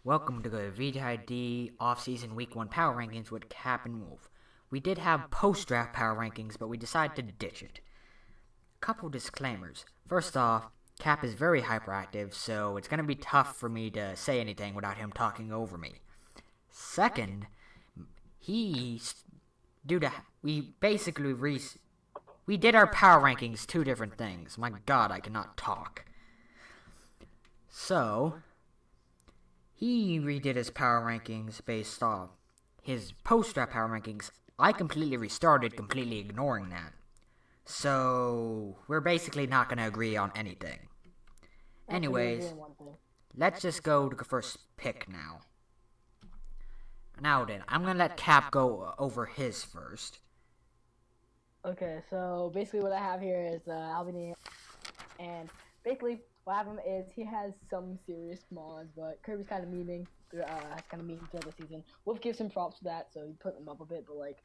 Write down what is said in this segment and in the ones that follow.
Welcome to the VTID off-season Week 1 Power Rankings with Kap and Woof. We did have post-draft Power Rankings, but we decided to ditch it. Couple disclaimers. First off, Kap is very hyperactive, so it's going to be tough for me to say anything without him talking over me. Second, we did our Power Rankings two different things. My god, I cannot talk. So, he redid his power rankings based off his post-draft power rankings. I completely restarted, completely ignoring that. So, we're basically not going to agree on anything. Anyways, let's just go to the first pick now. Now then, I'm going to let Kap go over his first. Okay, so basically what I have here is Albany, and basically what happened is he has some serious flaws, but Kirby's kind of memeing throughout the season. Wolf gives him props for that, so he put him up a bit, but like,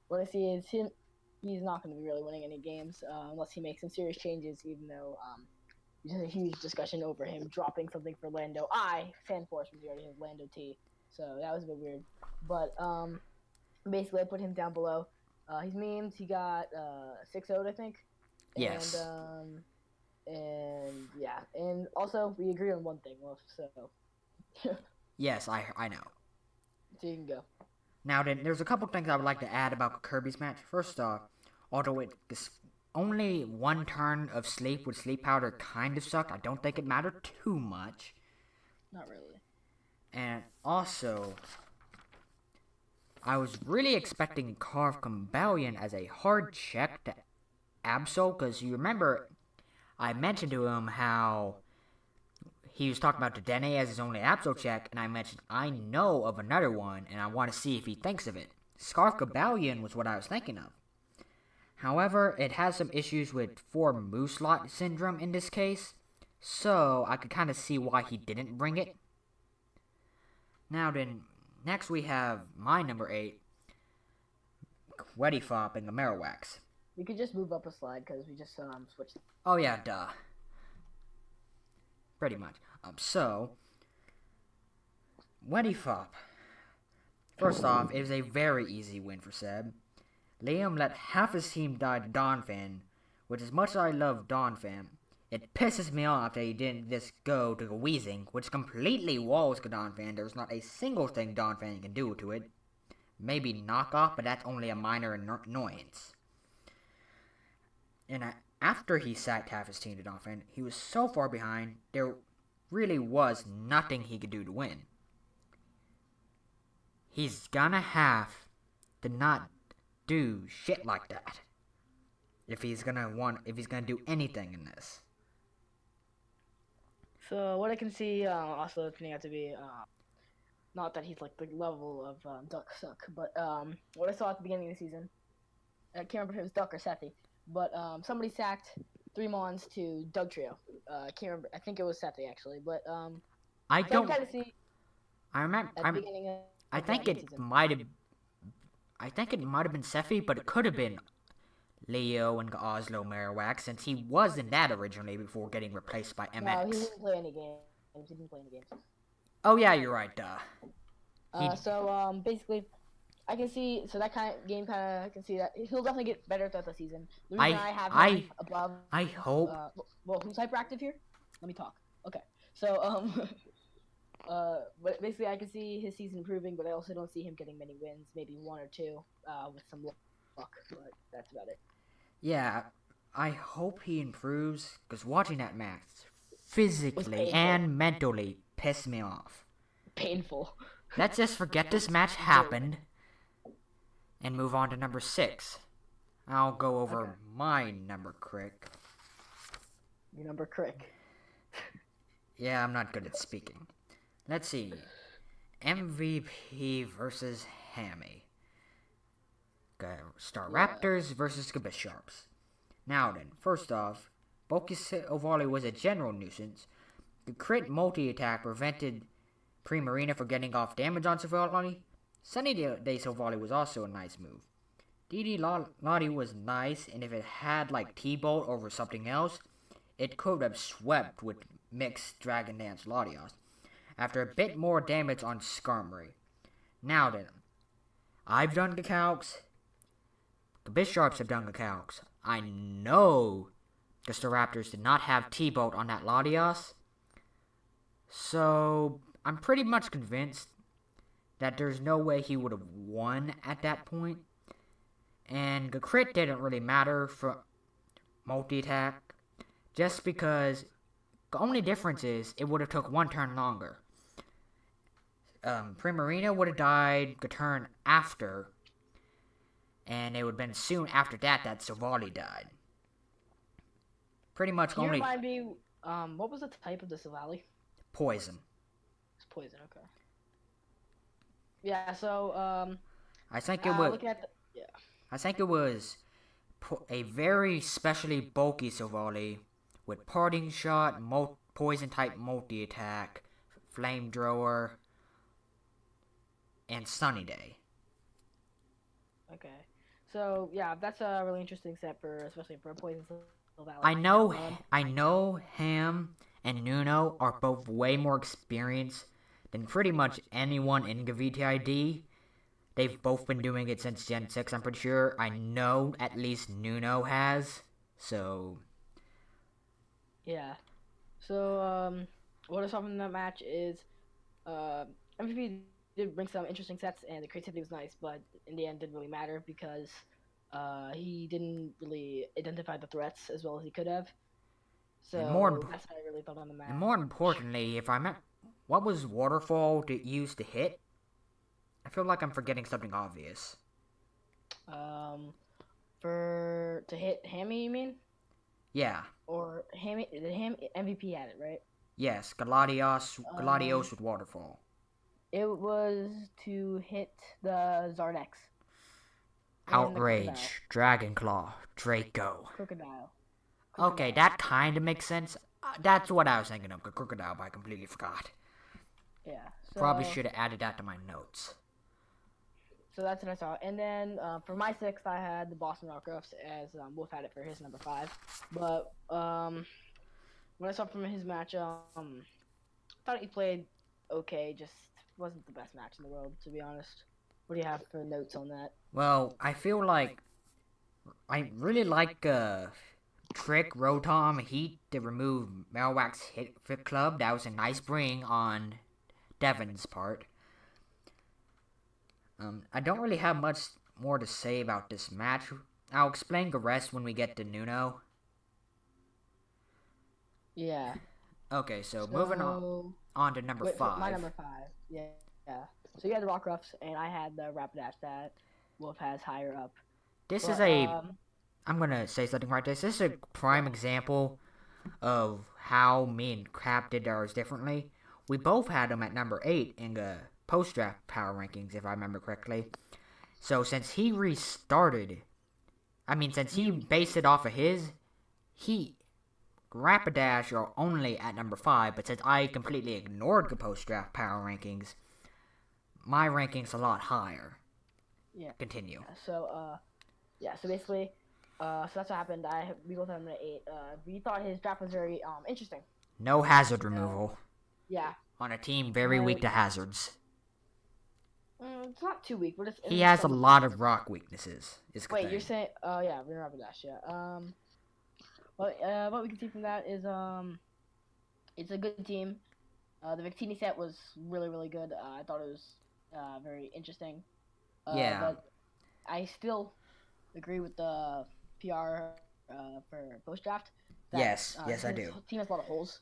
what I see is he's not going to be really winning any games unless he makes some serious changes, even though there's a huge discussion over him dropping something for Lando Fan Force when he already has Lando T, so that was a bit weird. But basically I put him down below. He's memed. He got 6-0'd, I think. Yes. And yeah, and also we agree on one thing, Wolf. So. Yes, I know. So you can go. Now then, there's a couple things I would like to add about Kirby's match. First off, although it is only one turn of sleep with sleep powder kind of sucked, I don't think it mattered too much. Not really. And also, I was really expecting Carve Combalion as a hard check to Absol, because you remember I mentioned to him how he was talking about Dedenne as his only Absol check, and I mentioned I know of another one, and I want to see if he thinks of it. Scarf Combalion was what I was thinking of. However, it has some issues with 4 Moose Lot syndrome in this case, so I could kind of see why he didn't bring it. Now then, next we have my number 8, Weddyfop and the Marowaks. We could just move up a slide because we just switched. Oh yeah, duh. Pretty much. So, Weddyfop. First off, it was a very easy win for Seb. Liam let half his team die to Donphan, which as much as I love Donphan, it pisses me off that he didn't just go to the Weezing, which completely walls Donphan. There's not a single thing Donphan can do to it. Maybe knock off, but that's only a minor annoyance. And after he sacked half his team to Donphan, he was so far behind, there really was nothing he could do to win. He's gonna have to not do shit like that if he's gonna do anything in this. So what I can see, also turning out to be, not that he's like the level of Duck Suck, but what I saw at the beginning of the season, I can't remember if it was Duck or Sethi, but somebody sacked 3 Mons to Doug Trio. I can't remember. I think it was Sethi actually, but I don't. Kind of see. I remember. At the beginning of I think it might have. I think it might have been Sethi, but it could have been Leo and Oslo Marowak, since he was in that originally before getting replaced by MX. No, he didn't play any games. Oh yeah, you're right. So basically, I can see that kind of game. I can see that he'll definitely get better throughout the season. The reason I have him above. I hope. Well, who's hyperactive here? Let me talk. Okay. So but basically I can see his season improving, but I also don't see him getting many wins. Maybe 1 or 2, with some luck. But that's about it. Yeah, I hope he improves, because watching that match physically and mentally pissed me off. Painful. Let's just forget this match happened and move on to number 6. I'll go over my number crick. Your number crick. Yeah, I'm not good at speaking. Let's see. MVP versus Hammy. Staraptors versus Bisharps. Now then, first off, Focus Ovali was a general nuisance. The crit multi-attack prevented Primarina from getting off damage on Savali. Sunny Day Savali was also a nice move. DD Lottie was nice, and if it had like T-Bolt over something else, it could have swept with mixed Dragon Dance Latios. after a bit more damage on Skarmory. Now then, I've done Gacalx. The Bisharps have done Gacalx. I know the Staraptors did not have T-Bolt on that Latias. So, I'm pretty much convinced that there's no way he would have won at that point. And the crit didn't really matter for multi-attack, just because the only difference is it would have took one turn longer. Primarina would have died the turn after, and it would have been soon after that Savali died. Pretty much Can you only remind me, what was the type of the Savali? poison. It's poison, okay. Yeah, so, I think it was. looking at the, yeah. I think it was a very specially bulky Savali with parting shot, poison type multi attack, flamethrower, and sunny day. Okay. So, yeah, that's a really interesting set for, especially for a poison Savali. I know Ham and Nuno are both way more experienced than pretty much anyone in the VTID. They've both been doing it since Gen 6, I'm pretty sure. I know at least Nuno has, so... Yeah. So, what I saw from that match is, MVP did bring some interesting sets, and the creativity was nice, but in the end, didn't really matter because, he didn't really identify the threats as well as he could have. So, that's what I really thought on the match. And more importantly, what was Waterfall used to hit? I feel like I'm forgetting something obvious. To hit Hammy, you mean? Yeah. Or Hammy, MVP had it, right? Yes, Gladios with Waterfall. It was to hit the Zardex. Outrage, Dragonclaw, Draco. Crocodile. Okay, that kind of makes sense. That's what I was thinking of, Crocodile, but I completely forgot. Yeah. So, Probably should have added that to my notes. So that's what I saw. And then for my 6th, I had the Boston Rockruffs, as Wolf had it for his number 5. But what I saw from his match, I thought he played okay, just wasn't the best match in the world, to be honest. What do you have for notes on that? Well, I feel like I really like Trick Rotom Heat to remove Marowaks Hit Club. That was a nice bring on Devin's part. I don't really have much more to say about this match. I'll explain the rest when we get to Nuno. Yeah. Okay, so moving on to number 5. My number 5. Yeah. So you had the Rockruffs, and I had the Rapidash that Wolf has higher up. I'm gonna say something right there. This is a prime example of how me and Kap did ours differently. We both had them at number 8 in the post-draft power rankings, if I remember correctly. So since he based it off of his, Rapidash are only at number 5, but since I completely ignored the post-draft power rankings, my ranking's a lot higher. Yeah. Continue. So basically, so that's what happened. We both had him at 8. We thought his draft was very interesting. No hazard removal. Yeah. On a team very weak to hazards. It's not too weak, but he has a lot of rock weaknesses. Wait, you're saying? Yeah, Rapidash. Yeah. What we can see from that is it's a good team. The Victini set was really, really good. I thought it was very interesting. Yeah. But I still agree with the PR for post draft. Yes, I do. Team has a lot of holes.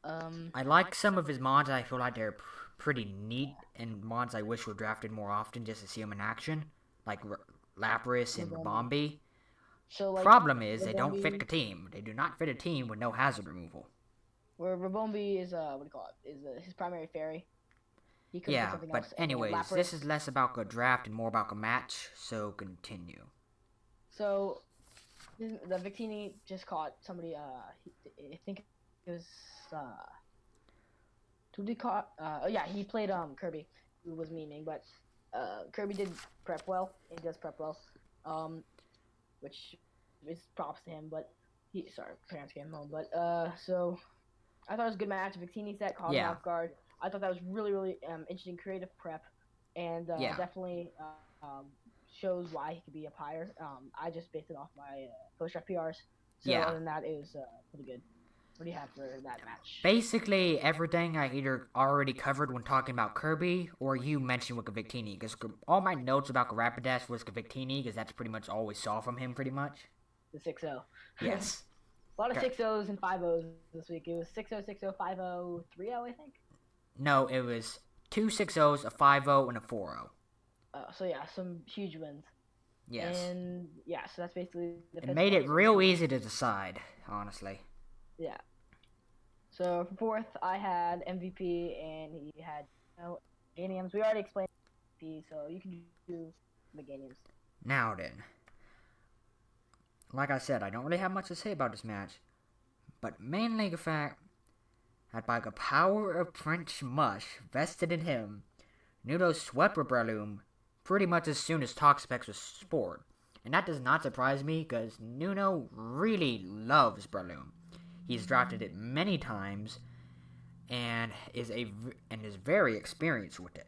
I like some of his mods. I feel like they're pretty neat, and mods I wish were drafted more often just to see them in action, like Lapras and Bombi. So, like, problem is they don't fit the team. They do not fit a team with no hazard removal. Where Rabombi is his primary fairy. Yeah, but anyways, this is less about the draft and more about the match. So continue. So the Victini just caught somebody. I think it was who did caught? He played Kirby, who was memeing, but Kirby did prep well. He does prep well. Which is props to him, but parents came home. But so I thought it was a good match. Victini set caught him off guard. I thought that was really, really interesting, creative prep, and Yeah. definitely shows why he could be up higher. I just based it off my post-draft PRs. So Yeah. other than that, it was pretty good. What do you have for that match? Basically, everything I either already covered when talking about Kirby, or you mentioned with Victini, because all my notes about Rapidash was Victini, because that's pretty much all we saw from him, pretty much. The 6-0. Yes. A lot of 6-0s and 5-0s this week. It was 6-0, 6-0, 5-0, 3-0, I think. No, it was 2 6-0s, a 5-0, and a 4-0. So yeah, some huge wins. Yes. And yeah, so that's basically the It made it real easy to decide, honestly. Yeah. So for fourth, I had MVP, and he had Meganiums. We already explained MVP, so you can do Meganiums. Now then. Like I said, I don't really have much to say about this match, but mainly the fact that by the power of French mush vested in him, Nuno swept with Breloom pretty much as soon as Toxapex was spored. And that does not surprise me, because Nuno really loves Breloom. He's drafted it many times, and is very experienced with it.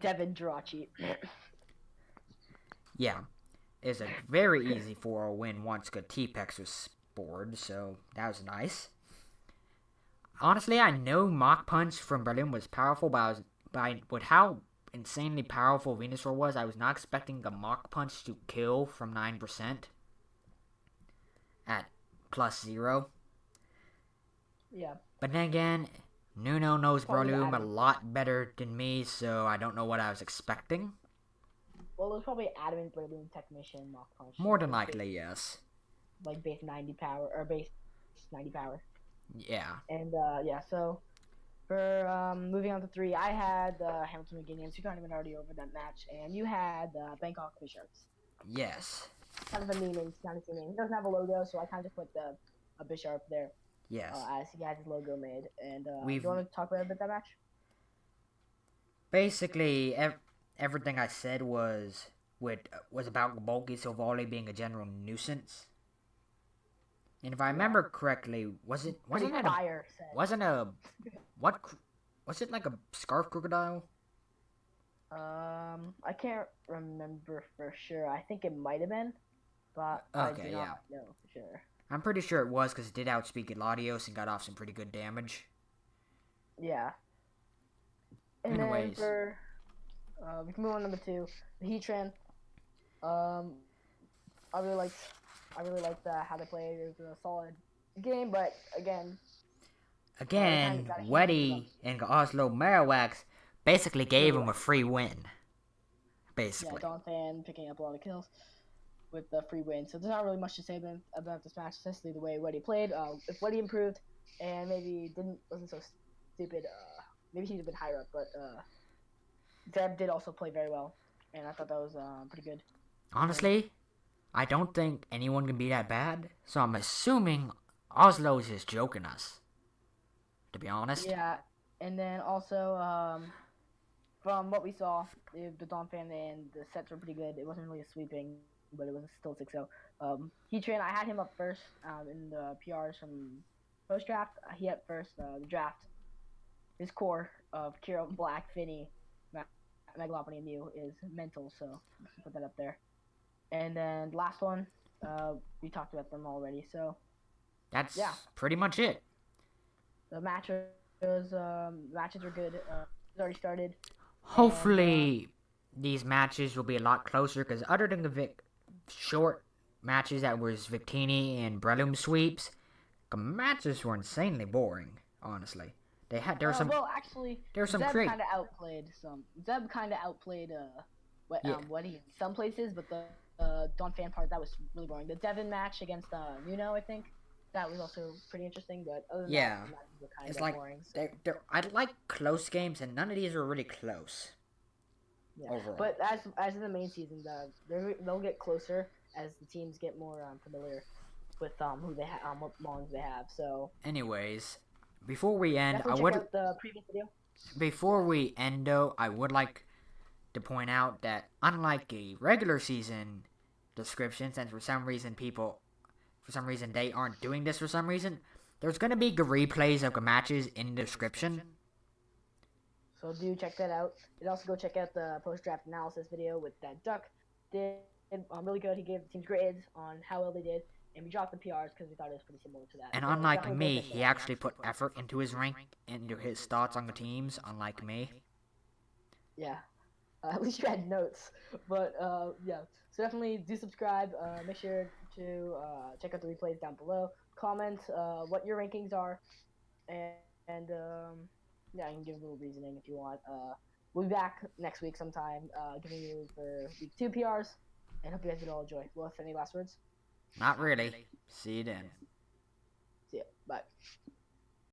Devin Jirachi. Yeah, it's a very easy 4-0 win once good T-Pex was spored, so that was nice. Honestly, I know Mach Punch from Breloom was powerful, but with how insanely powerful Venusaur was, I was not expecting the Mach Punch to kill from 9% at +0. Yeah. But then again, Nuno knows Breloom a lot better than me, so I don't know what I was expecting. Well, it was probably Adamant Breloom Technician Mach Punch. More than likely, yes. Like base 90 power, or base 90 power. Yeah. And yeah, so for moving on to 3, I had Hamilton Meganiums. You kind of been already over that match, and you had Bangkok Bisharps. Yes. Kind of a meaning. He doesn't have a logo, so I kind of just put a Bisharp there. Yes. As he has his logo made. And do We've- you want to talk about a bit that match? Basically, everything I said was about Bulky Silvally being a general nuisance. And if I remember correctly, wasn't it fire set. Was it like a scarf crocodile? I can't remember for sure. I think it might have been, but I do not know for sure. I'm pretty sure it was, because it did outspeak Latios and got off some pretty good damage. Yeah. And Anyways. then for we can move on to number 2, the Heatran. I really liked how they played. It was a solid game, but again, Weddy and Oslo Marowaks basically gave him a free win. Basically. Yeah, Donphan picking up a lot of kills with the free win. So there's not really much to say about this match, especially the way Weddy played. If Weddy improved and maybe wasn't so stupid, maybe he'd have been higher up. But Zeb did also play very well, and I thought that was pretty good. Honestly, I don't think anyone can be that bad, so I'm assuming Oslo is just joking us. To be honest. Yeah, and then also, from what we saw, the Donphan and the sets were pretty good. It wasn't really a sweeping, but it was still 6-0. Heatran, I had him up first in the PRs from post-draft. He had first the draft. His core of Kiro, Black, Finny, Megalopony, and Mew is mental, so put that up there. And then last one, we talked about them already, so that's pretty much it. The matches were good. It's already started. Hopefully, these matches will be a lot closer, because other than the short matches that was Victini and Breloom sweeps, the matches were insanely boring, honestly. There were some Zeb kind of outplayed Weddy in some places, but the Donphan part, that was really boring. The Devin match against Nuno, I think, that was also pretty interesting, but other than that, the matches were kind of boring. So. I like close games, and none of these were really close. Yeah. Overall. But as in the main season, they'll get closer as the teams get more familiar with who they have, what mons they have. So. Anyways, before we end, check out the previous video. Before we end, though, I would like to point out that unlike a regular season description, since for some reason they aren't doing this for some reason, there's going to be replays of the matches in the description. So do check that out. And also go check out the post-draft analysis video with that Duck. Did really good. He gave the team's grades on how well they did, and we dropped the PRs because we thought it was pretty similar to that. And So unlike definitely me, go check that he out. actually put effort into his rank, into his thoughts on the teams, unlike me. Yeah. At least you had notes. But yeah. So definitely do subscribe. Make sure to check out the replays down below. Comment what your rankings are, and yeah, you can give a little reasoning if you want. We'll be back next week sometime, giving you for week 2 PRs, and hope you guys did all enjoy. Wolf, any last words? Not really. See you then. See ya. Bye.